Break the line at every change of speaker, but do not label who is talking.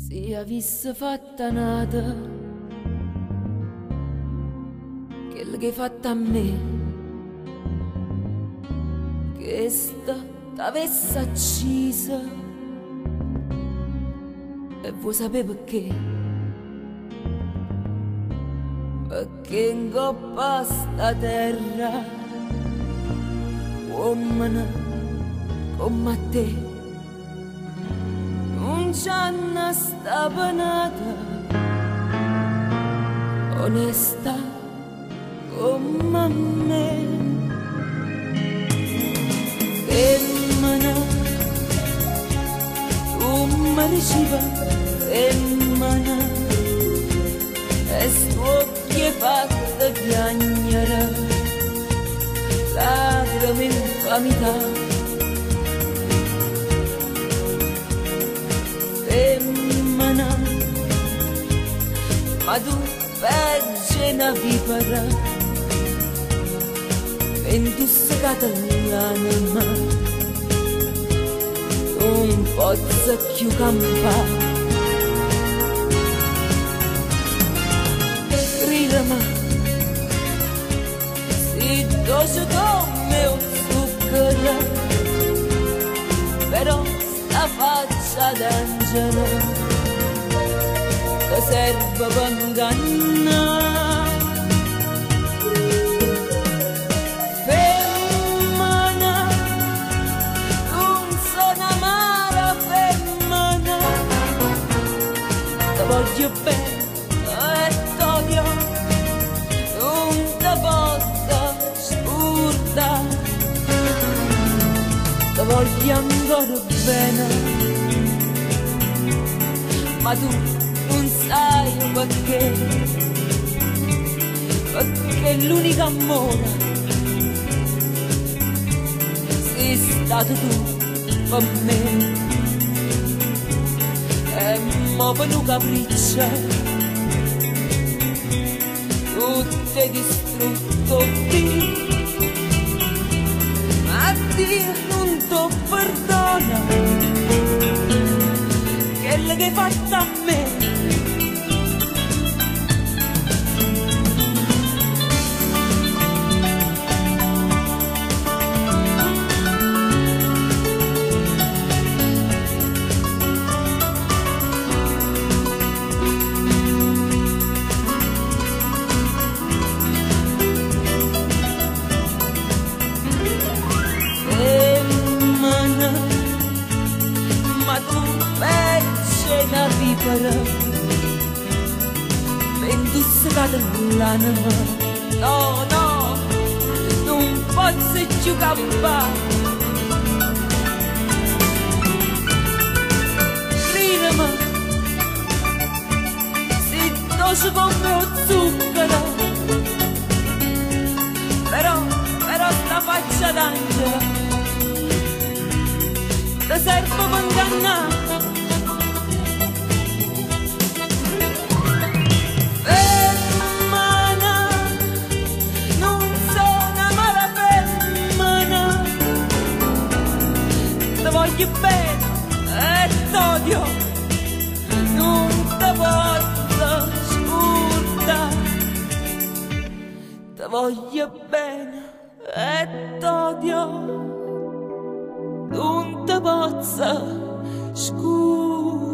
Se avesse fatta nata quello che hai fatto a me, che sta t'avesse accisa, e vuoi sapere perché? Perché in coppa sta terra uomini come te non c'hanno sta penata onesta come me. Femmina, tu mi diceva femmina, e sto che fatta piangere lacrime infamità. Femmina, ma tu peggio una vipera, ventussata l'anima, non posso più campare. Gridami, si dolce come un zucchero, però sta faccia d'angelo che serve per ingannare. Femmina, non sono amara femmina, ti voglio bene e t'odio, non ti posso scordare, ti voglio ancora bene. Ma tu non sai perché l'unico amore sei stato tu per me. E mo per un capriccio tu ti hai distrutto qui, ma Dio non ti perdona quello che hai fatto a me. Femmina, ma tu una vipera, ventussata l'anima, no, no, non posso più campare. Gridami, si dolce come un zucchero, però sta faccia d'angelo ti serve per ingannare. Voglio bene e t'odio, non ti posso scordare. Ti voglio bene e t'odio, non ti posso scordare.